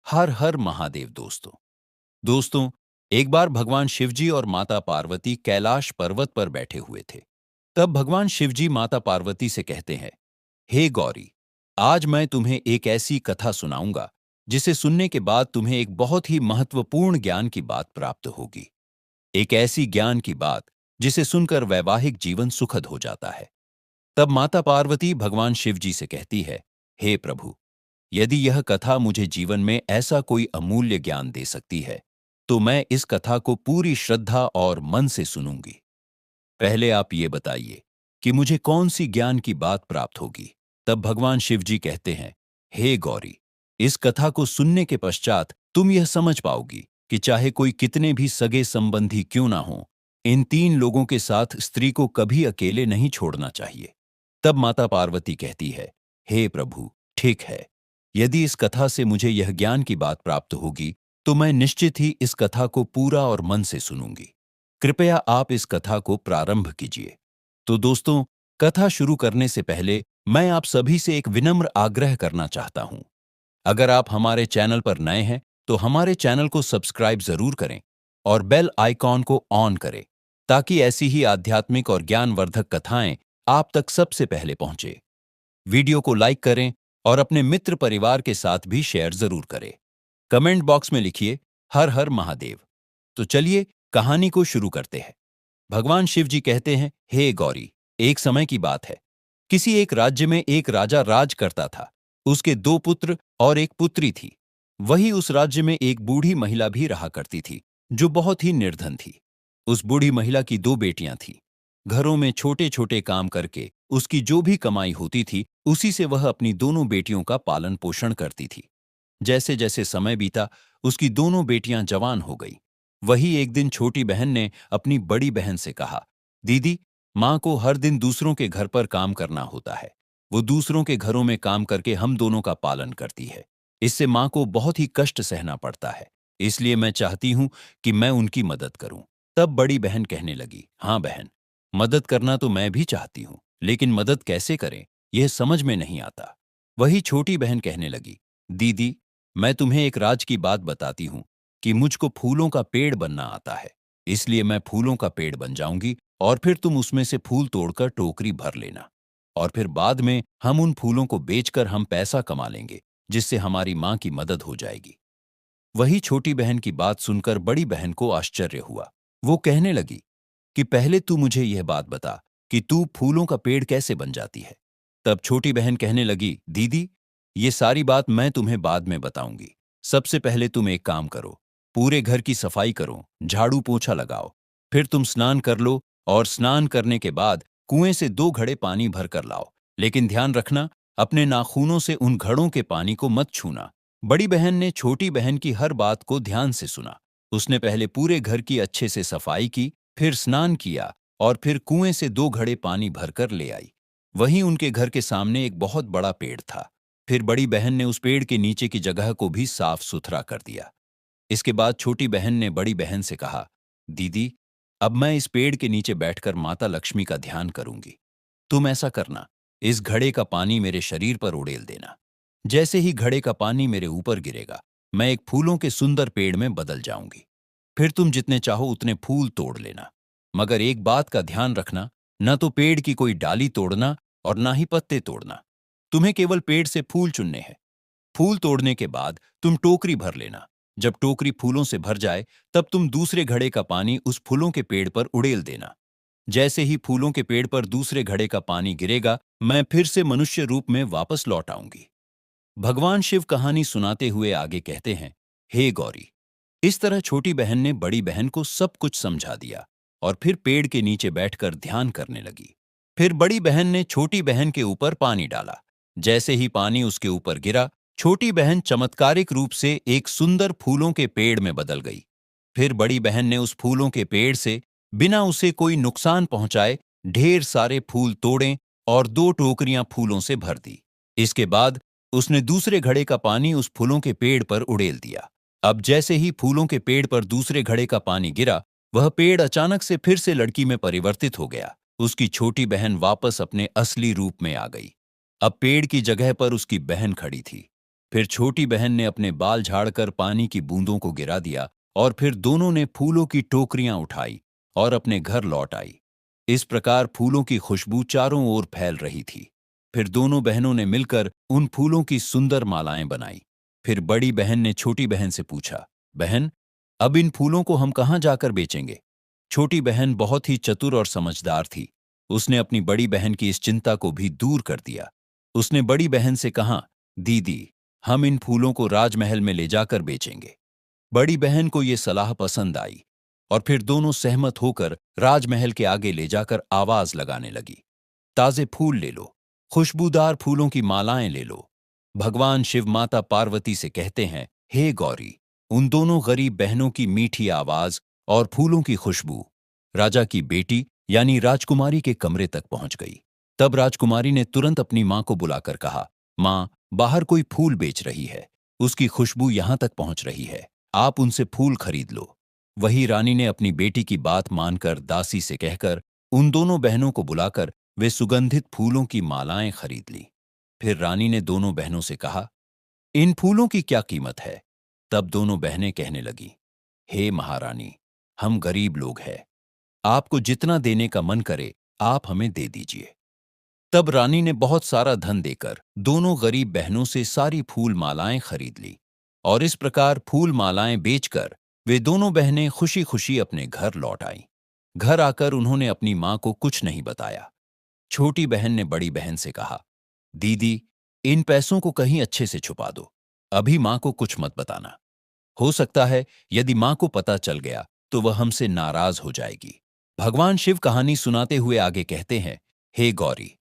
हर हर महादेव दोस्तों, एक बार भगवान शिवजी और माता पार्वती कैलाश पर्वत पर बैठे हुए थे। तब भगवान शिवजी माता पार्वती से कहते हैं, हे गौरी, आज मैं तुम्हें एक ऐसी कथा सुनाऊंगा जिसे सुनने के बाद तुम्हें एक बहुत ही महत्वपूर्ण ज्ञान की बात प्राप्त होगी। एक ऐसी ज्ञान की बात जिसे सुनकर वैवाहिक जीवन सुखद हो जाता है। तब माता पार्वती भगवान शिवजी से कहती है, हे प्रभु, यदि यह कथा मुझे जीवन में ऐसा कोई अमूल्य ज्ञान दे सकती है, तो मैं इस कथा को पूरी श्रद्धा और मन से सुनूंगी। पहले आप ये बताइए कि मुझे कौन सी ज्ञान की बात प्राप्त होगी। तब भगवान शिवजी कहते हैं, हे गौरी, इस कथा को सुनने के पश्चात तुम यह समझ पाओगी कि चाहे कोई कितने भी सगे संबंधी क्यों ना हो, इन तीन लोगों के साथ स्त्री को कभी अकेले नहीं छोड़ना चाहिए। तब माता पार्वती कहती है, हे प्रभु, ठीक है, यदि इस कथा से मुझे यह ज्ञान की बात प्राप्त होगी, तो मैं निश्चित ही इस कथा को पूरा और मन से सुनूंगी। कृपया आप इस कथा को प्रारंभ कीजिए। तो दोस्तों, कथा शुरू करने से पहले मैं आप सभी से एक विनम्र आग्रह करना चाहता हूं। अगर आप हमारे चैनल पर नए हैं, तो हमारे चैनल को सब्सक्राइब जरूर करें और बेल आइकॉन को ऑन करें, ताकि ऐसी ही आध्यात्मिक और ज्ञानवर्धक कथाएं आप तक सबसे पहले पहुंचे। वीडियो को लाइक करें और अपने मित्र परिवार के साथ भी शेयर जरूर करें। कमेंट बॉक्स में लिखिए, हर हर महादेव। तो चलिए कहानी को शुरू करते हैं। भगवान शिव जी कहते हैं, हे गौरी, एक समय की बात है। किसी एक राज्य में एक राजा राज करता था। उसके दो पुत्र और एक पुत्री थी। वही उस राज्य में एक बूढ़ी महिला भी रहा करती थी, जो बहुत ही निर्धन थी। उस बूढ़ी महिला की दो बेटियां थीं। घरों में छोटे छोटे काम करके उसकी जो भी कमाई होती थी, उसी से वह अपनी दोनों बेटियों का पालन पोषण करती थी। जैसे जैसे समय बीता, उसकी दोनों बेटियां जवान हो गई। वही एक दिन छोटी बहन ने अपनी बड़ी बहन से कहा, दीदी, माँ को हर दिन दूसरों के घर पर काम करना होता है। वो दूसरों के घरों में काम करके हम दोनों का पालन करती है। इससे माँ को बहुत ही कष्ट सहना पड़ता है। इसलिए मैं चाहती हूँ कि मैं उनकी मदद करूं। तब बड़ी बहन कहने लगी, हाँ बहन, मदद करना तो मैं भी चाहती हूँ, लेकिन मदद कैसे करें, यह समझ में नहीं आता। वही छोटी बहन कहने लगी, दीदी, मैं तुम्हें एक राज की बात बताती हूँ कि मुझको फूलों का पेड़ बनना आता है। इसलिए मैं फूलों का पेड़ बन जाऊंगी और फिर तुम उसमें से फूल तोड़कर टोकरी भर लेना। और फिर बाद में हम उन फूलों को बेचकर हम पैसा कमा लेंगे, जिससे हमारी माँ की मदद हो जाएगी। वही छोटी बहन की बात सुनकर बड़ी बहन को आश्चर्य हुआ। वो कहने लगी कि पहले तू मुझे यह बात बता कि तू फूलों का पेड़ कैसे बन जाती है। तब छोटी बहन कहने लगी, दीदी, ये सारी बात मैं तुम्हें बाद में बताऊंगी। सबसे पहले तुम एक काम करो, पूरे घर की सफाई करो, झाड़ू पोछा लगाओ। फिर तुम स्नान कर लो और स्नान करने के बाद कुएं से 2 घड़े पानी भर कर लाओ। लेकिन ध्यान रखना, अपने नाखूनों से उन घड़ों के पानी को मत छूना। बड़ी बहन ने छोटी बहन की हर बात को ध्यान से सुना। उसने पहले पूरे घर की अच्छे से सफाई की, फिर स्नान किया और फिर कुएं से 2 घड़े पानी भरकर ले आई। वहीं उनके घर के सामने एक बहुत बड़ा पेड़ था। फिर बड़ी बहन ने उस पेड़ के नीचे की जगह को भी साफ सुथरा कर दिया। इसके बाद छोटी बहन ने बड़ी बहन से कहा, दीदी, अब मैं इस पेड़ के नीचे बैठकर माता लक्ष्मी का ध्यान करूंगी। तुम ऐसा करना, इस घड़े का पानी मेरे शरीर पर उड़ेल देना। जैसे ही घड़े का पानी मेरे ऊपर गिरेगा, मैं एक फूलों के सुंदर पेड़ में बदल जाऊंगी। फिर तुम जितने चाहो उतने फूल तोड़ लेना। मगर एक बात का ध्यान रखना, न तो पेड़ की कोई डाली तोड़ना और ना ही पत्ते तोड़ना। तुम्हें केवल पेड़ से फूल चुनने हैं। फूल तोड़ने के बाद तुम टोकरी भर लेना। जब टोकरी फूलों से भर जाए, तब तुम दूसरे घड़े का पानी उस फूलों के पेड़ पर उड़ेल देना। जैसे ही फूलों के पेड़ पर दूसरे घड़े का पानी गिरेगा, मैं फिर से मनुष्य रूप में वापस लौट आऊंगी। भगवान शिव कहानी सुनाते हुए आगे कहते हैं, हे गौरी, इस तरह छोटी बहन ने बड़ी बहन को सब कुछ समझा दिया और फिर पेड़ के नीचे बैठकर ध्यान करने लगी। फिर बड़ी बहन ने छोटी बहन के ऊपर पानी डाला। जैसे ही पानी उसके ऊपर गिरा, छोटी बहन चमत्कारिक रूप से एक सुंदर फूलों के पेड़ में बदल गई। फिर बड़ी बहन ने उस फूलों के पेड़ से बिना उसे कोई नुकसान पहुंचाए ढेर सारे फूल तोड़े और 2 टोकरियां फूलों से भर दी। इसके बाद उसने दूसरे घड़े का पानी उस फूलों के पेड़ पर उड़ेल दिया। अब जैसे ही फूलों के पेड़ पर दूसरे घड़े का पानी गिरा, वह पेड़ अचानक से फिर से लड़की में परिवर्तित हो गया। उसकी छोटी बहन वापस अपने असली रूप में आ गई। अब पेड़ की जगह पर उसकी बहन खड़ी थी। फिर छोटी बहन ने अपने बाल झाड़कर पानी की बूंदों को गिरा दिया और फिर दोनों ने फूलों की टोकरियां उठाई और अपने घर लौट आई। इस प्रकार फूलों की खुशबू चारों ओर फैल रही थी। फिर दोनों बहनों ने मिलकर उन फूलों की सुंदर मालाएं बनाई। फिर बड़ी बहन ने छोटी बहन से पूछा, बहन, अब इन फूलों को हम कहाँ जाकर बेचेंगे? छोटी बहन बहुत ही चतुर और समझदार थी। उसने अपनी बड़ी बहन की इस चिंता को भी दूर कर दिया। उसने बड़ी बहन से कहा, दीदी, हम इन फूलों को राजमहल में ले जाकर बेचेंगे। बड़ी बहन को यह सलाह पसंद आई और फिर दोनों सहमत होकर राजमहल के आगे ले जाकर आवाज लगाने लगी, ताजे फूल ले लो, खुशबूदार फूलों की मालाएं ले लो। भगवान शिव माता पार्वती से कहते हैं, हे गौरी, उन दोनों गरीब बहनों की मीठी आवाज और फूलों की खुशबू राजा की बेटी यानी राजकुमारी के कमरे तक पहुंच गई। तब राजकुमारी ने तुरंत अपनी मां को बुलाकर कहा, मां, बाहर कोई फूल बेच रही है, उसकी खुशबू यहां तक पहुंच रही है, आप उनसे फूल खरीद लो। वही रानी ने अपनी बेटी की बात मानकर दासी से कहकर उन दोनों बहनों को बुलाकर वे सुगंधित फूलों की मालाएं खरीद ली। फिर रानी ने दोनों बहनों से कहा, इन फूलों की क्या कीमत है? तब दोनों बहनें कहने लगी, हे महारानी, हम गरीब लोग हैं, आपको जितना देने का मन करे आप हमें दे दीजिए। तब रानी ने बहुत सारा धन देकर दोनों गरीब बहनों से सारी फूल मालाएं खरीद ली और इस प्रकार फूल मालाएं बेचकर वे दोनों बहनें खुशी खुशी अपने घर लौट आईं। घर आकर उन्होंने अपनी मां को कुछ नहीं बताया। छोटी बहन ने बड़ी बहन से कहा, दीदी, इन पैसों को कहीं अच्छे से छुपा दो, अभी मां को कुछ मत बताना। हो सकता है यदि मां को पता चल गया तो वह हमसे नाराज हो जाएगी। भगवान शिव कहानी सुनाते हुए आगे कहते हैं, हे गौरी,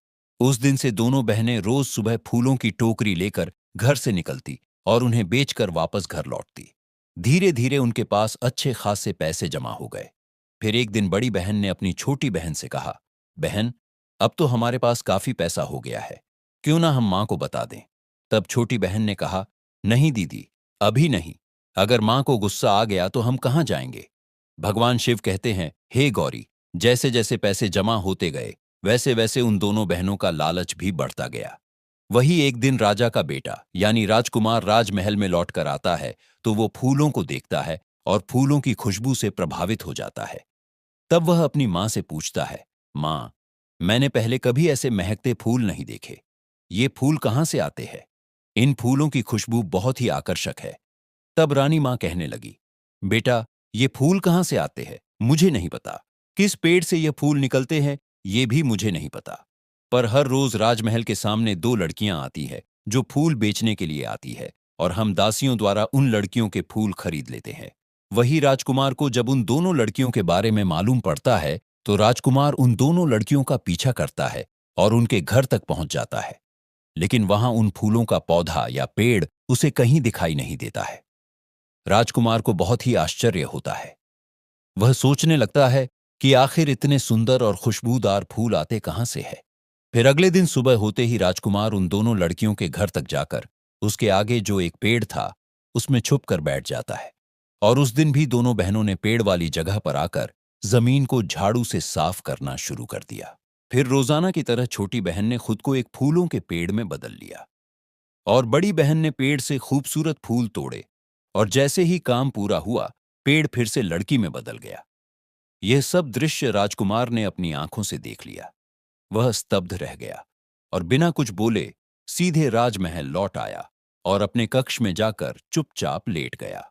उस दिन से दोनों बहनें रोज सुबह फूलों की टोकरी लेकर घर से निकलती और उन्हें बेचकर वापस घर लौटती। धीरे धीरे उनके पास अच्छे खासे पैसे जमा हो गए। फिर एक दिन बड़ी बहन ने अपनी छोटी बहन से कहा, बहन, अब तो हमारे पास काफी पैसा हो गया है, क्यों ना हम मां को बता दें। तब छोटी बहन ने कहा, नहीं दीदी, अभी नहीं, अगर मां को गुस्सा आ गया तो हम कहां जाएंगे। भगवान शिव कहते हैं, हे गौरी, जैसे जैसे पैसे जमा होते गए वैसे वैसे उन दोनों बहनों का लालच भी बढ़ता गया। वही एक दिन राजा का बेटा यानी राजकुमार राजमहल में लौटकर आता है तो वो फूलों को देखता है और फूलों की खुशबू से प्रभावित हो जाता है। तब वह अपनी मां से पूछता है, मां, मैंने पहले कभी ऐसे महकते फूल नहीं देखे, ये फूल कहां से आते हैं? इन फूलों की खुशबू बहुत ही आकर्षक है। तब रानी मां कहने लगी, बेटा, ये फूल कहां से आते हैं मुझे नहीं पता, किस पेड़ से ये फूल निकलते हैं ये भी मुझे नहीं पता, पर हर रोज राजमहल के सामने दो लड़कियां आती है जो फूल बेचने के लिए आती है और हम दासियों द्वारा उन लड़कियों के फूल खरीद लेते हैं। वही राजकुमार को जब उन दोनों लड़कियों के बारे में मालूम पड़ता है तो राजकुमार उन दोनों लड़कियों का पीछा करता है और उनके घर तक पहुंच जाता है, लेकिन वहां उन फूलों का पौधा या पेड़ उसे कहीं दिखाई नहीं देता है। राजकुमार को बहुत ही आश्चर्य होता है। वह सोचने लगता है कि आखिर इतने सुंदर और खुशबूदार फूल आते कहां से है। फिर अगले दिन सुबह होते ही राजकुमार उन दोनों लड़कियों के घर तक जाकर उसके आगे जो एक पेड़ था उसमें छुप कर बैठ जाता है और उस दिन भी दोनों बहनों ने पेड़ वाली जगह पर आकर जमीन को झाड़ू से साफ करना शुरू कर दिया। फिर रोजाना की तरह छोटी बहन ने खुद को एक फूलों के पेड़ में बदल लिया और बड़ी बहन ने पेड़ से खूबसूरत फूल तोड़े और जैसे ही काम पूरा हुआ पेड़ फिर से लड़की में बदल गया। यह सब दृश्य राजकुमार ने अपनी आंखों से देख लिया। वह स्तब्ध रह गया और बिना कुछ बोले सीधे राजमहल लौट आया और अपने कक्ष में जाकर चुपचाप लेट गया।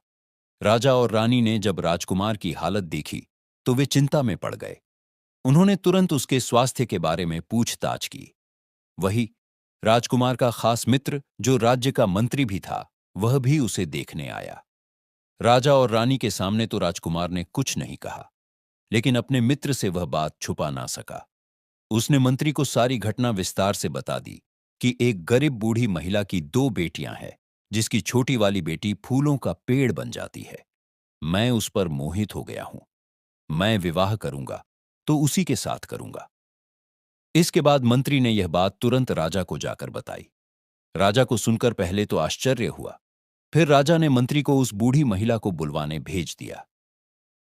राजा और रानी ने जब राजकुमार की हालत देखी तो वे चिंता में पड़ गए। उन्होंने तुरंत उसके स्वास्थ्य के बारे में पूछताछ की। वही राजकुमार का खास मित्र जो राज्य का मंत्री भी था वह भी उसे देखने आया। राजा और रानी के सामने तो राजकुमार ने कुछ नहीं कहा, लेकिन अपने मित्र से वह बात छुपा ना सका। उसने मंत्री को सारी घटना विस्तार से बता दी कि एक गरीब बूढ़ी महिला की दो बेटियां हैं, जिसकी छोटी वाली बेटी फूलों का पेड़ बन जाती है। मैं उस पर मोहित हो गया हूं। मैं विवाह करूंगा तो उसी के साथ करूंगा। इसके बाद मंत्री ने यह बात तुरंत राजा को जाकर बताई। राजा को सुनकर पहले तो आश्चर्य हुआ, फिर राजा ने मंत्री को उस बूढ़ी महिला को बुलवाने भेज दिया।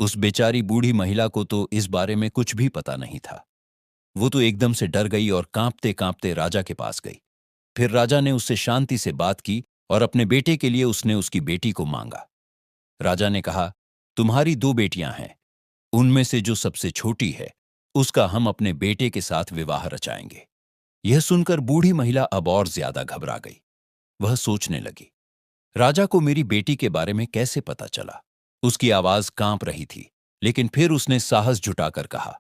उस बेचारी बूढ़ी महिला को तो इस बारे में कुछ भी पता नहीं था। वो तो एकदम से डर गई और कांपते कांपते राजा के पास गई। फिर राजा ने उससे शांति से बात की और अपने बेटे के लिए उसने उसकी बेटी को मांगा। राजा ने कहा, तुम्हारी 2 बेटियां हैं, उनमें से जो सबसे छोटी है उसका हम अपने बेटे के साथ विवाह रचाएंगे। यह सुनकर बूढ़ी महिला अब और ज्यादा घबरा गई। वह सोचने लगी, राजा को मेरी बेटी के बारे में कैसे पता चला? उसकी आवाज कांप रही थी, लेकिन फिर उसने साहस जुटाकर कहा,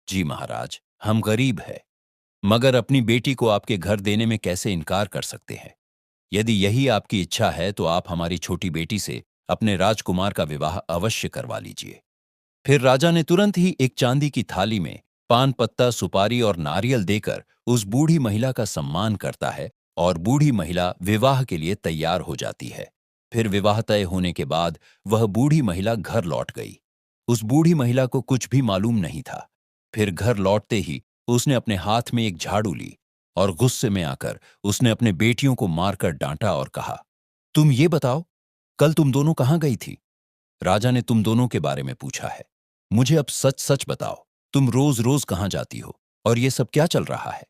जी महाराज, हम गरीब हैं, मगर अपनी बेटी को आपके घर देने में कैसे इनकार कर सकते हैं? यदि यही आपकी इच्छा है तो आप हमारी छोटी बेटी से अपने राजकुमार का विवाह अवश्य करवा लीजिए। फिर राजा ने तुरंत ही एक चांदी की थाली में पान पत्ता, सुपारी और नारियल देकर उस बूढ़ी महिला का सम्मान करता है और बूढ़ी महिला विवाह के लिए तैयार हो जाती है। फिर विवाह तय होने के बाद वह बूढ़ी महिला घर लौट गई। उस बूढ़ी महिला को कुछ भी मालूम नहीं था। फिर घर लौटते ही उसने अपने हाथ में एक झाड़ू ली और गुस्से में आकर उसने अपने बेटियों को मारकर डांटा और कहा, तुम ये बताओ, कल तुम दोनों कहाँ गई थी? राजा ने तुम दोनों के बारे में पूछा है। मुझे अब सच सच बताओ, तुम रोज रोज कहाँ जाती हो और ये सब क्या चल रहा है?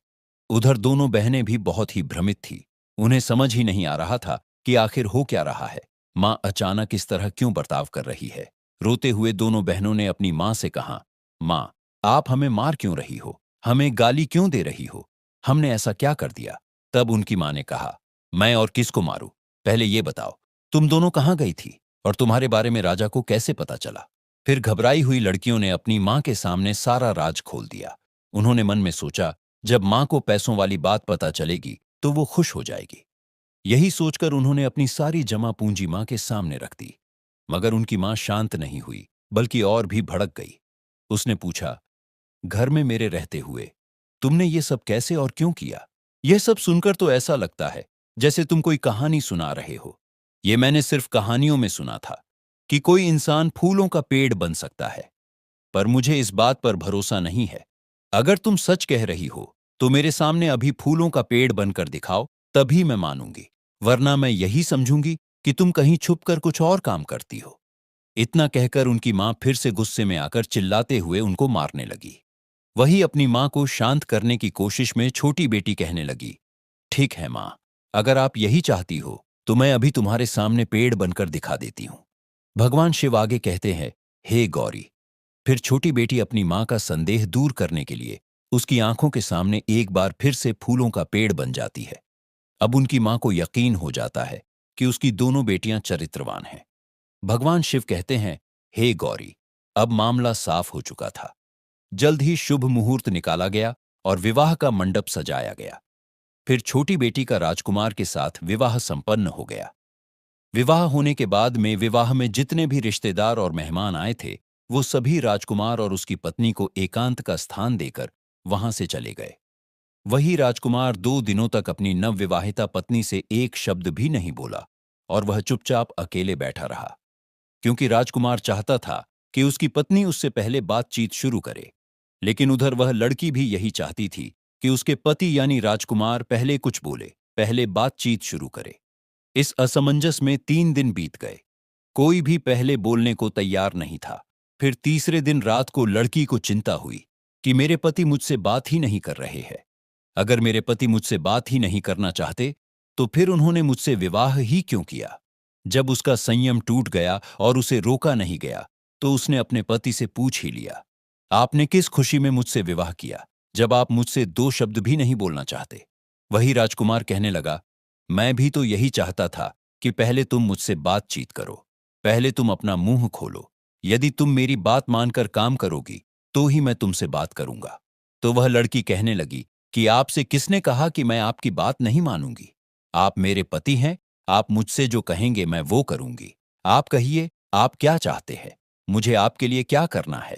उधर दोनों बहनें भी बहुत ही भ्रमित थी। उन्हें समझ ही नहीं आ रहा था कि आखिर हो क्या रहा है। माँ अचानक इस तरह क्यों बर्ताव कर रही है? रोते हुए दोनों बहनों ने अपनी माँ से कहा, माँ, आप हमें मार क्यों रही हो? हमें गाली क्यों दे रही हो? हमने ऐसा क्या कर दिया? तब उनकी माँ ने कहा, मैं और किसको मारूं? पहले ये बताओ, तुम दोनों कहाँ गई थी और तुम्हारे बारे में राजा को कैसे पता चला? फिर घबराई हुई लड़कियों ने अपनी माँ के सामने सारा राज खोल दिया। उन्होंने मन में सोचा, जब माँ को पैसों वाली बात पता चलेगी तो वो खुश हो जाएगी। यही सोचकर उन्होंने अपनी सारी जमा पूंजी माँ के सामने रख दी। मगर उनकी माँ शांत नहीं हुई, बल्कि और भी भड़क गई। उसने पूछा, घर में मेरे रहते हुए तुमने ये सब कैसे और क्यों किया? यह सब सुनकर तो ऐसा लगता है जैसे तुम कोई कहानी सुना रहे हो। ये मैंने सिर्फ कहानियों में सुना था कि कोई इंसान फूलों का पेड़ बन सकता है, पर मुझे इस बात पर भरोसा नहीं है। अगर तुम सच कह रही हो तो मेरे सामने अभी फूलों का पेड़ बनकर दिखाओ, तभी मैं मानूंगी, वरना मैं यही समझूंगी कि तुम कहीं छुपकर कुछ और काम करती हो। इतना कहकर उनकी मां फिर से गुस्से में आकर चिल्लाते हुए उनको मारने लगी। वही अपनी मां को शांत करने की कोशिश में छोटी बेटी कहने लगी, ठीक है मां, अगर आप यही चाहती हो तो मैं अभी तुम्हारे सामने पेड़ बनकर दिखा देती हूं। भगवान शिव आगे कहते हैं, हे गौरी। फिर छोटी बेटी अपनी मां का संदेह दूर करने के लिए उसकी आंखों के सामने एक बार फिर से फूलों का पेड़ बन जाती है। अब उनकी मां को यकीन हो जाता है कि उसकी दोनों बेटियां चरित्रवान हैं। भगवान शिव कहते हैं, हे गौरी, अब मामला साफ हो चुका था। जल्द ही शुभ मुहूर्त निकाला गया और विवाह का मंडप सजाया गया। फिर छोटी बेटी का राजकुमार के साथ विवाह संपन्न हो गया। विवाह होने के बाद में विवाह में जितने भी रिश्तेदार और मेहमान आए थे, वो सभी राजकुमार और उसकी पत्नी को एकांत का स्थान देकर वहां से चले गए। वही राजकुमार 2 दिनों तक अपनी नवविवाहिता पत्नी से एक शब्द भी नहीं बोला और वह चुपचाप अकेले बैठा रहा, क्योंकि राजकुमार चाहता था कि उसकी पत्नी उससे पहले बातचीत शुरू करे। लेकिन उधर वह लड़की भी यही चाहती थी कि उसके पति यानी राजकुमार पहले कुछ बोले, पहले बातचीत शुरू करे। इस असमंजस में 3 दिन बीत गए। कोई भी पहले बोलने को तैयार नहीं था। फिर तीसरे दिन रात को लड़की को चिंता हुई कि मेरे पति मुझसे बात ही नहीं कर रहे हैं। अगर मेरे पति मुझसे बात ही नहीं करना चाहते तो फिर उन्होंने मुझसे विवाह ही क्यों किया? जब उसका संयम टूट गया और उसे रोका नहीं गया तो उसने अपने पति से पूछ ही लिया, आपने किस खुशी में मुझसे विवाह किया जब आप मुझसे 2 शब्द भी नहीं बोलना चाहते? वही राजकुमार कहने लगा, मैं भी तो यही चाहता था कि पहले तुम मुझसे बातचीत करो, पहले तुम अपना मुंह खोलो। यदि तुम मेरी बात मानकर काम करोगी तो ही मैं तुमसे बात करूंगा। तो वह लड़की कहने लगी कि आपसे किसने कहा कि मैं आपकी बात नहीं मानूंगी? आप मेरे पति हैं, आप मुझसे जो कहेंगे मैं वो करूंगी। आप कहिए, आप क्या चाहते हैं? मुझे आपके लिए क्या करना है?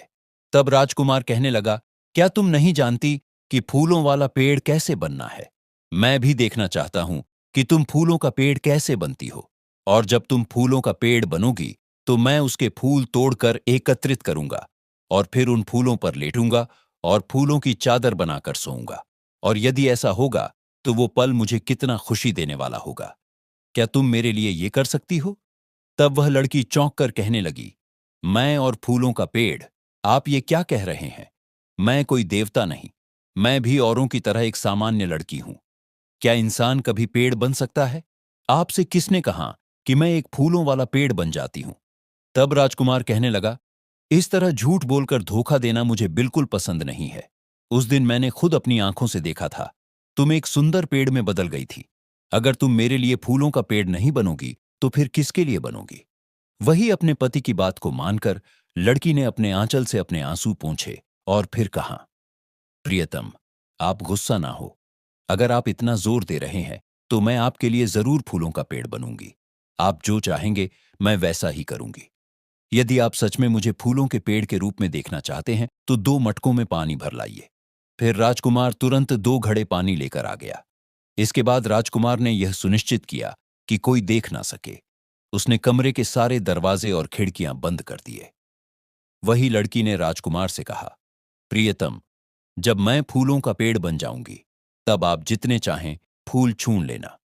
तब राजकुमार कहने लगा, क्या तुम नहीं जानती कि फूलों वाला पेड़ कैसे बनना है? मैं भी देखना चाहता हूं कि तुम फूलों का पेड़ कैसे बनती हो। और जब तुम फूलों का पेड़ बनोगी तो मैं उसके फूल तोड़कर एकत्रित करूंगा और फिर उन फूलों पर लेटूंगा और फूलों की चादर बनाकर सोऊंगा। और यदि ऐसा होगा तो वो पल मुझे कितना खुशी देने वाला होगा। क्या तुम मेरे लिए ये कर सकती हो? तब वह लड़की चौंक कर कहने लगी, मैं और फूलों का पेड़, आप ये क्या कह रहे हैं? मैं कोई देवता नहीं, मैं भी औरों की तरह एक सामान्य लड़की हूं। क्या इंसान कभी पेड़ बन सकता है? आपसे किसने कहा कि मैं एक फूलों वाला पेड़ बन जाती हूं? तब राजकुमार कहने लगा, इस तरह झूठ बोलकर धोखा देना मुझे बिल्कुल पसंद नहीं है। उस दिन मैंने खुद अपनी आंखों से देखा था। तुम एक सुंदर पेड़ में बदल गई थी। अगर तुम मेरे लिए फूलों का पेड़ नहीं बनोगी, तो फिर किसके लिए बनोगी? वही अपने पति की बात को मानकर लड़की ने अपने आंचल से अपने आंसू पोंछे और फिर कहा, प्रियतम, आप गुस्सा ना हो। अगर आप इतना जोर दे रहे हैं, तो मैं आपके लिए जरूर फूलों का पेड़ बनूंगी। आप जो चाहेंगे, मैं वैसा ही करूंगी। यदि आप सच में मुझे फूलों के पेड़ के रूप में देखना चाहते हैं, तो 2 मटकों में पानी भर लाइए। फिर राजकुमार तुरंत 2 घड़े पानी लेकर आ गया। इसके बाद राजकुमार ने यह सुनिश्चित किया कि कोई देख ना सके। उसने कमरे के सारे दरवाजे और खिड़कियां बंद कर दिए। वही लड़की ने राजकुमार से कहा, प्रियतम, जब मैं फूलों का पेड़ बन जाऊंगी, तब आप जितने चाहें फूल छून लेना।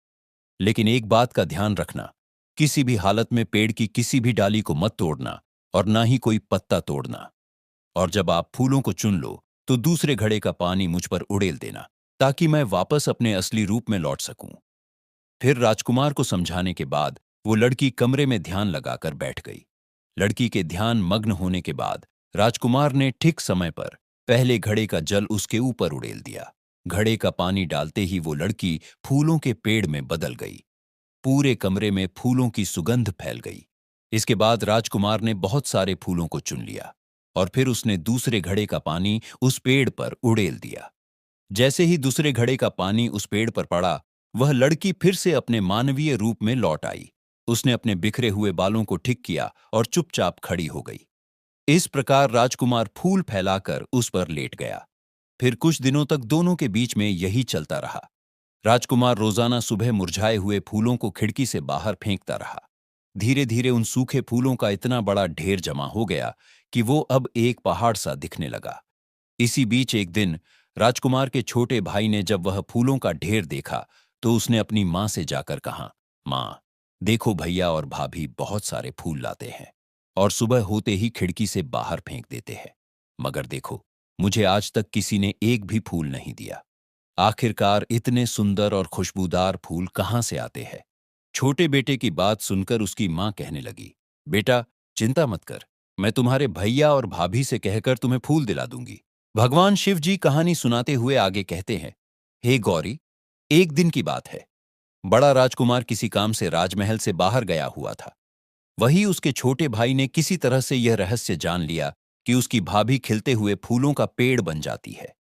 लेकिन एक बात का ध्यान रखना, किसी भी हालत में पेड़ की किसी भी डाली को मत तोड़ना और ना ही कोई पत्ता तोड़ना। और जब आप फूलों को चुन लो, तो दूसरे घड़े का पानी मुझ पर उड़ेल देना, ताकि मैं वापस अपने असली रूप में लौट सकूं। फिर राजकुमार को समझाने के बाद वो लड़की कमरे में ध्यान लगाकर बैठ गई। लड़की के ध्यान मग्न होने के बाद राजकुमार ने ठीक समय पर पहले घड़े का जल उसके ऊपर उड़ेल दिया। घड़े का पानी डालते ही वो लड़की फूलों के पेड़ में बदल गई। पूरे कमरे में फूलों की सुगंध फैल गई। इसके बाद राजकुमार ने बहुत सारे फूलों को चुन लिया और फिर उसने दूसरे घड़े का पानी उस पेड़ पर उड़ेल दिया। जैसे ही दूसरे घड़े का पानी उस पेड़ पर पड़ा, वह लड़की फिर से अपने मानवीय रूप में लौट आई। उसने अपने बिखरे हुए बालों को ठीक किया और चुपचाप खड़ी हो गई। इस प्रकार राजकुमार फूल फैलाकर उस पर लेट गया। फिर कुछ दिनों तक दोनों के बीच में यही चलता रहा। राजकुमार रोजाना सुबह मुरझाए हुए फूलों को खिड़की से बाहर फेंकता रहा। धीरे धीरे उन सूखे फूलों का इतना बड़ा ढेर जमा हो गया कि वो अब एक पहाड़ सा दिखने लगा। इसी बीच एक दिन राजकुमार के छोटे भाई ने जब वह फूलों का ढेर देखा, तो उसने अपनी मां से जाकर कहा, मां, देखो भैया और भाभी बहुत सारे फूल लाते हैं और सुबह होते ही खिड़की से बाहर फेंक देते हैं। मगर देखो, मुझे आज तक किसी ने एक भी फूल नहीं दिया। आखिरकार इतने सुंदर और खुशबूदार फूल कहां से आते हैं? छोटे बेटे की बात सुनकर उसकी मां कहने लगी, बेटा, चिंता मत कर, मैं तुम्हारे भैया और भाभी से कहकर तुम्हें फूल दिला दूंगी। भगवान शिव जी कहानी सुनाते हुए आगे कहते हैं, हे गौरी, एक दिन की बात है। बड़ा राजकुमार किसी काम से राजमहल से बाहर गया हुआ था। वही उसके छोटे भाई ने किसी तरह से यह रहस्य जान लिया कि उसकी भाभी खिलते हुए फूलों का पेड़ बन जाती है।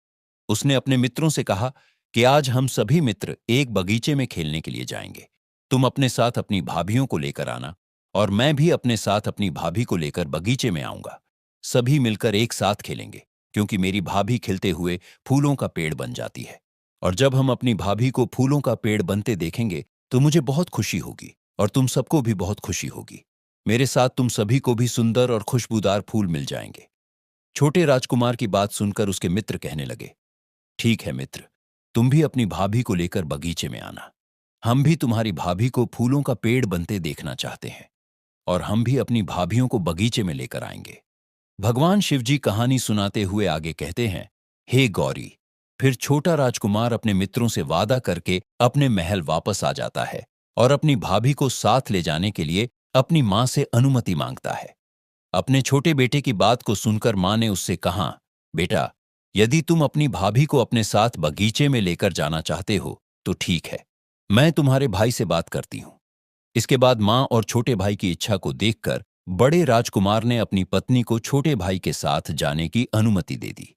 उसने अपने मित्रों से कहा कि आज हम सभी मित्र एक बगीचे में खेलने के लिए जाएंगे। तुम अपने साथ अपनी भाभियों को लेकर आना और मैं भी अपने साथ अपनी भाभी को लेकर बगीचे में आऊंगा। सभी मिलकर एक साथ खेलेंगे, क्योंकि मेरी भाभी खिलते हुए फूलों का पेड़ बन जाती है। और जब हम अपनी भाभी को फूलों का पेड़ बनते देखेंगे, तो मुझे बहुत खुशी होगी और तुम सबको भी बहुत खुशी होगी। मेरे साथ तुम सभी को भी सुंदर और खुशबूदार फूल मिल जाएंगे। छोटे राजकुमार की बात सुनकर उसके मित्र कहने लगे, ठीक है मित्र, तुम भी अपनी भाभी को लेकर बगीचे में आना। हम भी तुम्हारी भाभी को फूलों का पेड़ बनते देखना चाहते हैं और हम भी अपनी भाभियों को बगीचे में लेकर आएंगे। भगवान शिवजी कहानी सुनाते हुए आगे कहते हैं, हे गौरी, फिर छोटा राजकुमार अपने मित्रों से वादा करके अपने महल वापस आ जाता है और अपनी भाभी को साथ ले जाने के लिए अपनी मां से अनुमति मांगता है। अपने छोटे बेटे की बात को सुनकर मां ने उससे कहा, बेटा, यदि तुम अपनी भाभी को अपने साथ बगीचे में लेकर जाना चाहते हो, तो ठीक है, मैं तुम्हारे भाई से बात करती हूं। इसके बाद मां और छोटे भाई की इच्छा को देखकर बड़े राजकुमार ने अपनी पत्नी को छोटे भाई के साथ जाने की अनुमति दे दी।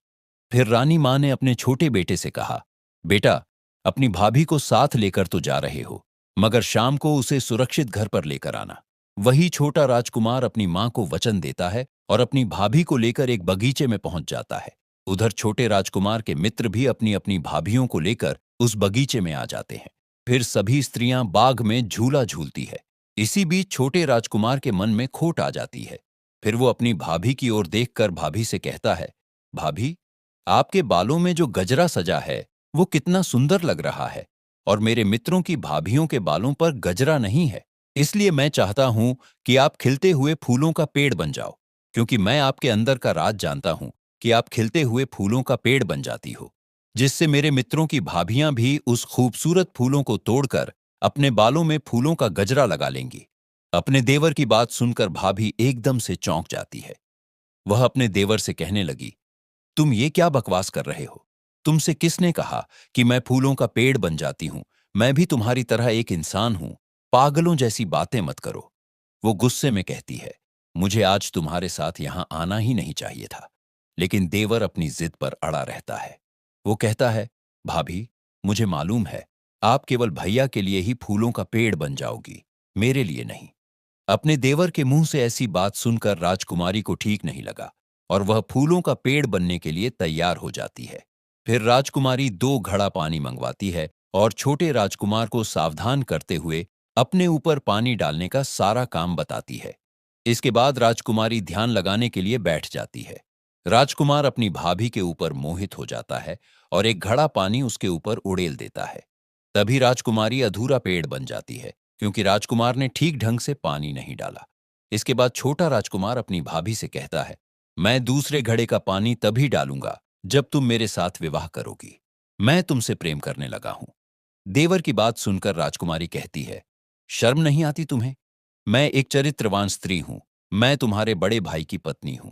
फिर रानी मां ने अपने छोटे बेटे से कहा, बेटा, अपनी भाभी को साथ लेकर तो जा रहे हो, मगर शाम को उसे सुरक्षित घर पर लेकर आना। वही छोटा राजकुमार अपनी मां को वचन देता है और अपनी भाभी को लेकर एक बगीचे में पहुंच जाता है। उधर छोटे राजकुमार के मित्र भी अपनी अपनी भाभियों को लेकर उस बगीचे में आ जाते हैं। फिर सभी स्त्रियां बाग में झूला झूलती है। इसी बीच छोटे राजकुमार के मन में खोट आ जाती है। फिर वो अपनी भाभी की ओर देखकर भाभी से कहता है, भाभी, आपके बालों में जो गजरा सजा है, वो कितना सुंदर लग रहा है और मेरे मित्रों की भाभियों के बालों पर गजरा नहीं है। इसलिए मैं चाहता हूं कि आप खिलते हुए फूलों का पेड़ बन जाओ, क्योंकि मैं आपके अंदर का राज जानता हूं कि आप खिलते हुए फूलों का पेड़ बन जाती हो, जिससे मेरे मित्रों की भाभियां भी उस खूबसूरत फूलों को तोड़कर अपने बालों में फूलों का गजरा लगा लेंगी। अपने देवर की बात सुनकर भाभी एकदम से चौंक जाती है। वह अपने देवर से कहने लगी, तुम ये क्या बकवास कर रहे हो? तुमसे किसने कहा कि मैं फूलों का पेड़ बन जाती हूं? मैं भी तुम्हारी तरह एक इंसान हूं। पागलों जैसी बातें मत करो। वो गुस्से में कहती है, मुझे आज तुम्हारे साथ यहां आना ही नहीं चाहिए था। लेकिन देवर अपनी जिद पर अड़ा रहता है। वो कहता है, भाभी, मुझे मालूम है आप केवल भैया के लिए ही फूलों का पेड़ बन जाओगी, मेरे लिए नहीं। अपने देवर के मुंह से ऐसी बात सुनकर राजकुमारी को ठीक नहीं लगा और वह फूलों का पेड़ बनने के लिए तैयार हो जाती है। फिर राजकुमारी 2 घड़ा पानी मंगवाती है और छोटे राजकुमार को सावधान करते हुए अपने ऊपर पानी डालने का सारा काम बताती है। इसके बाद राजकुमारी ध्यान लगाने के लिए बैठ जाती है। राजकुमार अपनी भाभी के ऊपर मोहित हो जाता है और 1 घड़ा पानी उसके ऊपर उड़ेल देता है। तभी राजकुमारी अधूरा पेड़ बन जाती है, क्योंकि राजकुमार ने ठीक ढंग से पानी नहीं डाला। इसके बाद छोटा राजकुमार अपनी भाभी से कहता है, मैं दूसरे घड़े का पानी तभी डालूंगा जब तुम मेरे साथ विवाह करोगी। मैं तुमसे प्रेम करने लगा हूं। देवर की बात सुनकर राजकुमारी कहती है, शर्म नहीं आती तुम्हें? मैं एक चरित्रवान स्त्री हूं। मैं तुम्हारे बड़े भाई की पत्नी हूं।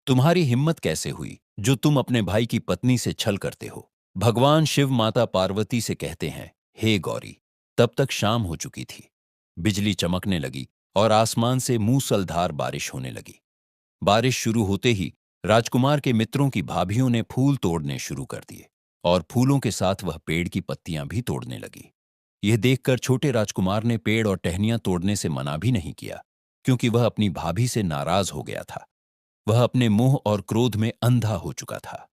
तुम्हारी हिम्मत कैसे हुई जो तुम अपने भाई की पत्नी से छल करते हो? भगवान शिव माता पार्वती से कहते हैं, हे गौरी। तब तक शाम हो चुकी थी। बिजली चमकने लगी और आसमान से मूसलधार बारिश होने लगी। बारिश शुरू होते ही राजकुमार के मित्रों की भाभियों ने फूल तोड़ने शुरू कर दिए और फूलों के साथ वह पेड़ की पत्तियां भी तोड़ने लगी। यह देखकर छोटे राजकुमार ने पेड़ और टहनियां तोड़ने से मना भी नहीं किया, क्योंकि वह अपनी भाभी से नाराज हो गया था। वह अपने मोह और क्रोध में अंधा हो चुका था।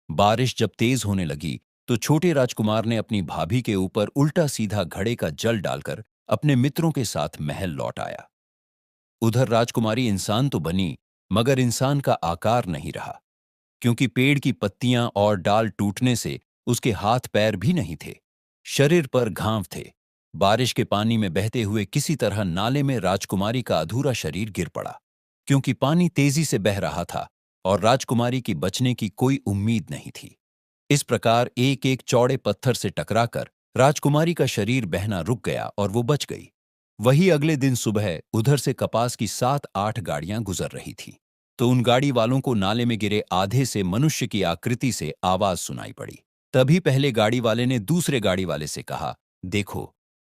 बारिश जब तेज होने लगी तो छोटे राजकुमार ने अपनी भाभी के ऊपर उल्टा सीधा घड़े का जल डालकर अपने मित्रों के साथ महल लौट आया। उधर राजकुमारी इंसान तो बनी, मगर इंसान का आकार नहीं रहा, क्योंकि पेड़ की पत्तियां और डाल टूटने से उसके हाथ पैर भी नहीं थे। शरीर पर घाव थे। बारिश के पानी में बहते हुए किसी तरह नाले में राजकुमारी का अधूरा शरीर गिर पड़ा, क्योंकि पानी तेजी से बह रहा था और राजकुमारी की बचने की कोई उम्मीद नहीं थी। इस प्रकार एक एक चौड़े पत्थर से टकराकर राजकुमारी का शरीर बहना रुक गया और वो बच गई। वही अगले दिन सुबह उधर से कपास की 7-8 गाड़ियां गुजर रही थी, तो उन गाड़ी वालों को नाले में गिरे आधे से मनुष्य की आकृति से आवाज सुनाई पड़ी। तभी पहले गाड़ी वाले ने दूसरे गाड़ी वाले से कहा, देखो,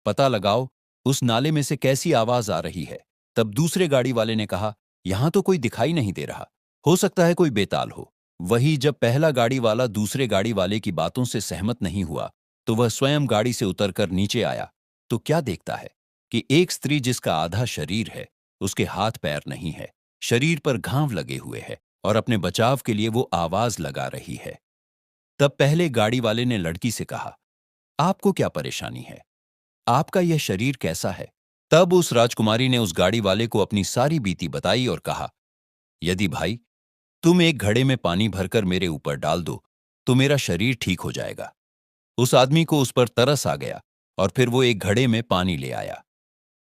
पता लगाओ उस नाले में से कैसी आवाज आ रही है। तब दूसरे गाड़ी वाले ने कहा, यहां तो कोई दिखाई नहीं दे रहा, हो सकता है कोई बेताल हो। वही जब पहला गाड़ी वाला दूसरे गाड़ी वाले की बातों से सहमत नहीं हुआ, तो वह स्वयं गाड़ी से उतरकर नीचे आया, तो क्या देखता है कि एक स्त्री जिसका आधा शरीर है, उसके हाथ पैर नहीं है, शरीर पर घाव लगे हुए है और अपने बचाव के लिए वो आवाज लगा रही है। तब पहले गाड़ी वाले ने लड़की से कहा, आपको क्या परेशानी है? आपका यह शरीर कैसा है? तब उस राजकुमारी ने उस गाड़ी वाले को अपनी सारी बीती बताई और कहा, यदि भाई तुम एक घड़े में पानी भरकर मेरे ऊपर डाल दो, तो मेरा शरीर ठीक हो जाएगा। उस आदमी को उस पर तरस आ गया और फिर वो एक घड़े में पानी ले आया।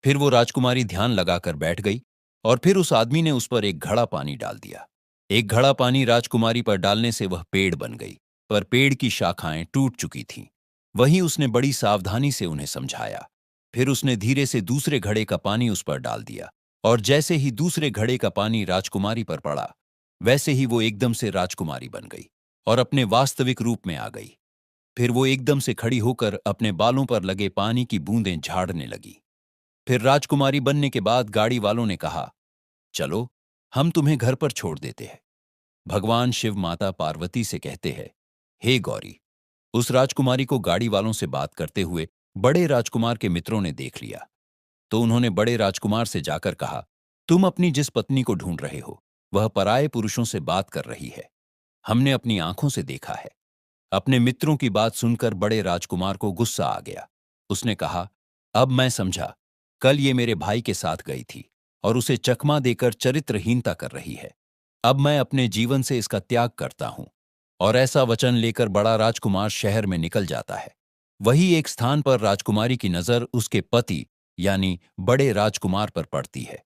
फिर वो राजकुमारी ध्यान लगाकर बैठ गई और फिर उस आदमी ने उस पर 1 घड़ा पानी डाल दिया। 1 घड़ा पानी राजकुमारी पर डालने से वह पेड़ बन गई, पर पेड़ की शाखाएं टूट चुकी थीं। वहीं उसने बड़ी सावधानी से उन्हें समझाया। फिर उसने धीरे से दूसरे घड़े का पानी उस पर डाल दिया और जैसे ही दूसरे घड़े का पानी राजकुमारी पर पड़ा, वैसे ही वो एकदम से राजकुमारी बन गई और अपने वास्तविक रूप में आ गई। फिर वो एकदम से खड़ी होकर अपने बालों पर लगे पानी की बूंदें झाड़ने लगी। फिर राजकुमारी बनने के बाद गाड़ी वालों ने कहा, चलो, हम तुम्हें घर पर छोड़ देते हैं। भगवान शिव माता पार्वती से कहते हैं, हे गौरी। उस राजकुमारी को गाड़ी वालों से बात करते हुए बड़े राजकुमार के मित्रों ने देख लिया, तो उन्होंने बड़े राजकुमार से जाकर कहा, तुम अपनी जिस पत्नी को ढूंढ रहे हो, वह पराये पुरुषों से बात कर रही है। हमने अपनी आंखों से देखा है। अपने मित्रों की बात सुनकर बड़े राजकुमार को गुस्सा आ गया। उसने कहा, अब मैं समझा, कल ये मेरे भाई के साथ गई थी और उसे चकमा देकर चरित्रहीनता कर रही है। अब मैं अपने जीवन से इसका त्याग करता हूं। और ऐसा वचन लेकर बड़ा राजकुमार शहर में निकल जाता है। वही एक स्थान पर राजकुमारी की नजर उसके पति यानी बड़े राजकुमार पर पड़ती है।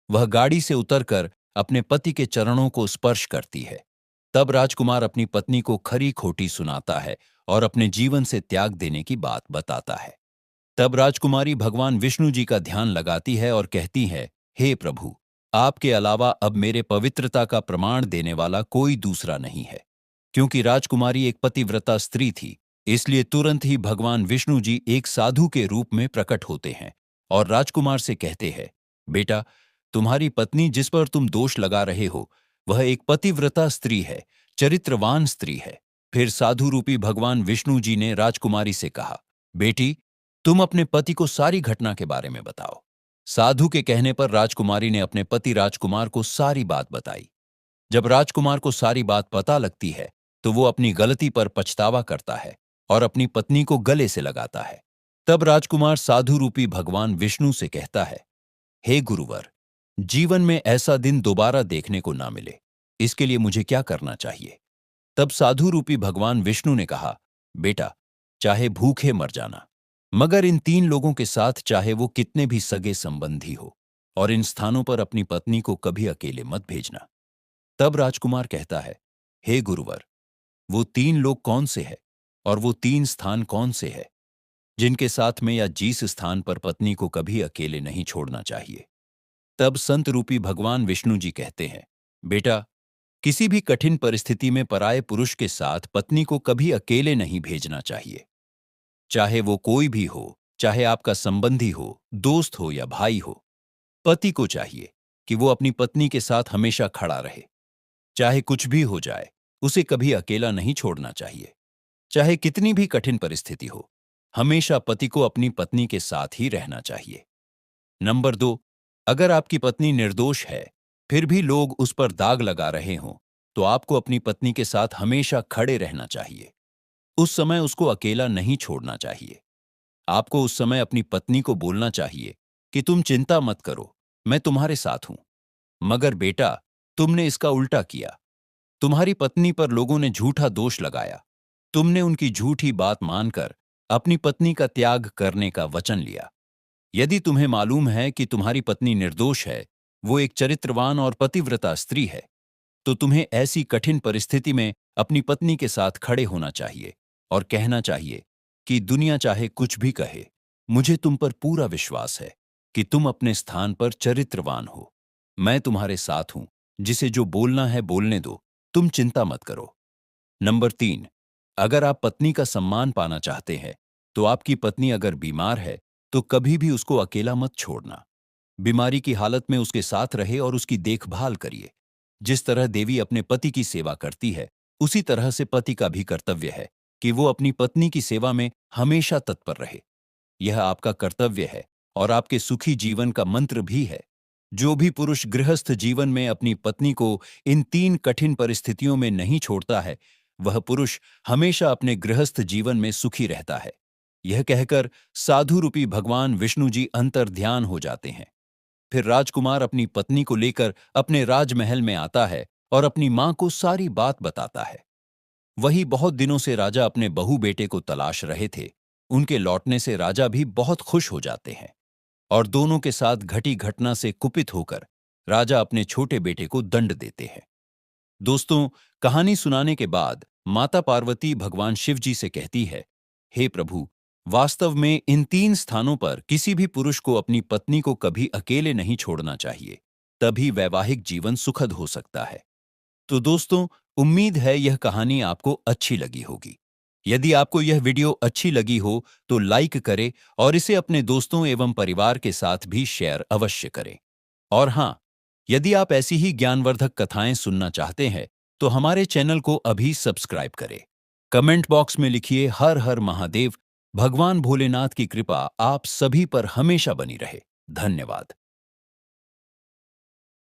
वह गाड़ी से उतरकर अपने पति के चरणों को स्पर्श करती है। तब राजकुमार अपनी पत्नी को खरी खोटी सुनाता है और अपने जीवन से त्याग देने की बात बताता है। तब राजकुमारी भगवान विष्णु जी का ध्यान लगाती है और कहती है, हे प्रभु, आपके अलावा अब मेरे पवित्रता का प्रमाण देने वाला कोई दूसरा नहीं है। क्योंकि राजकुमारी एक पतिव्रता स्त्री थी, इसलिए तुरंत ही भगवान विष्णु जी एक साधु के रूप में प्रकट होते हैं और राजकुमार से कहते हैं, बेटा, तुम्हारी पत्नी जिस पर तुम दोष लगा रहे हो वह एक पतिव्रता स्त्री है, चरित्रवान स्त्री है। फिर साधु रूपी भगवान विष्णु जी ने राजकुमारी से कहा, बेटी, तुम अपने पति को सारी घटना के बारे में बताओ। साधु के कहने पर राजकुमारी ने अपने पति राजकुमार को सारी बात बताई। जब राजकुमार को सारी बात पता लगती है तो वो अपनी गलती पर पछतावा करता है और अपनी पत्नी को गले से लगाता है। तब राजकुमार साधु रूपी भगवान विष्णु से कहता है, हे गुरुवर, जीवन में ऐसा दिन दोबारा देखने को ना मिले, इसके लिए मुझे क्या करना चाहिए? तब साधु रूपी भगवान विष्णु ने कहा, बेटा, चाहे भूखे मर जाना, मगर इन 3 लोगों के साथ चाहे वो कितने भी सगे संबंधी हो, और इन स्थानों पर अपनी पत्नी को कभी अकेले मत भेजना। तब राजकुमार कहता है, हे गुरुवर, वो 3 लोग कौन से हैं और वो 3 स्थान कौन से हैं जिनके साथ में या जिस स्थान पर पत्नी को कभी अकेले नहीं छोड़ना चाहिए? तब संत रूपी भगवान विष्णु जी कहते हैं, बेटा, किसी भी कठिन परिस्थिति में पराये पुरुष के साथ पत्नी को कभी अकेले नहीं भेजना चाहिए। चाहे वो कोई भी हो, चाहे आपका संबंधी हो, दोस्त हो या भाई हो, पति को चाहिए कि वो अपनी पत्नी के साथ हमेशा खड़ा रहे। चाहे कुछ भी हो जाए, उसे कभी अकेला नहीं छोड़ना चाहिए। चाहे कितनी भी कठिन परिस्थिति हो, हमेशा पति को अपनी पत्नी के साथ ही रहना चाहिए। नंबर 2, अगर आपकी पत्नी निर्दोष है, फिर भी लोग उस पर दाग लगा रहे हों, तो आपको अपनी पत्नी के साथ हमेशा खड़े रहना चाहिए। उस समय उसको अकेला नहीं छोड़ना चाहिए। आपको उस समय अपनी पत्नी को बोलना चाहिए कि तुम चिंता मत करो, मैं तुम्हारे साथ हूं। मगर बेटा, तुमने इसका उल्टा किया। तुम्हारी पत्नी पर लोगों ने झूठा दोष लगाया। तुमने उनकी झूठी बात मानकर अपनी पत्नी का त्याग करने का वचन लिया। यदि तुम्हें मालूम है कि तुम्हारी पत्नी निर्दोष है, वो एक चरित्रवान और पतिव्रता स्त्री है, तो तुम्हें ऐसी कठिन परिस्थिति में अपनी पत्नी के साथ खड़े होना चाहिए और कहना चाहिए कि दुनिया चाहे कुछ भी कहे, मुझे तुम पर पूरा विश्वास है कि तुम अपने स्थान पर चरित्रवान हो। मैं तुम्हारे साथ हूं, जिसे जो बोलना है बोलने दो, तुम चिंता मत करो। नंबर 3, अगर आप पत्नी का सम्मान पाना चाहते हैं, तो आपकी पत्नी अगर बीमार है, तो कभी भी उसको अकेला मत छोड़ना। बीमारी की हालत में उसके साथ रहे और उसकी देखभाल करिए। जिस तरह देवी अपने पति की सेवा करती है, उसी तरह से पति का भी कर्तव्य है कि वो अपनी पत्नी की सेवा में हमेशा तत्पर रहे। यह आपका कर्तव्य है और आपके सुखी जीवन का मंत्र भी है। जो भी पुरुष गृहस्थ जीवन में अपनी पत्नी को इन 3 कठिन परिस्थितियों में नहीं छोड़ता है, वह पुरुष हमेशा अपने गृहस्थ जीवन में सुखी रहता है। यह कहकर साधु रूपी भगवान विष्णु जी अंतर्ध्यान हो जाते हैं। फिर राजकुमार अपनी पत्नी को लेकर अपने राजमहल में आता है और अपनी मां को सारी बात बताता है। वही बहुत दिनों से राजा अपने बहू बेटे को तलाश रहे थे। उनके लौटने से राजा भी बहुत खुश हो जाते हैं और दोनों के साथ घटी घटना से कुपित होकर राजा अपने छोटे बेटे को दंड देते हैं। दोस्तों, कहानी सुनाने के बाद माता पार्वती भगवान शिव जी से कहती है, हे प्रभु, वास्तव में इन 3 स्थानों पर किसी भी पुरुष को अपनी पत्नी को कभी अकेले नहीं छोड़ना चाहिए, तभी वैवाहिक जीवन सुखद हो सकता है। तो दोस्तों, उम्मीद है यह कहानी आपको अच्छी लगी होगी। यदि आपको यह वीडियो अच्छी लगी हो तो लाइक करें और इसे अपने दोस्तों एवं परिवार के साथ भी शेयर अवश्य करें। और हां, यदि आप ऐसी ही ज्ञानवर्धक कथाएं सुनना चाहते हैं तो हमारे चैनल को अभी सब्सक्राइब करें। कमेंट बॉक्स में लिखिए हर हर महादेव। भगवान भोलेनाथ की कृपा आप सभी पर हमेशा बनी रहे। धन्यवाद।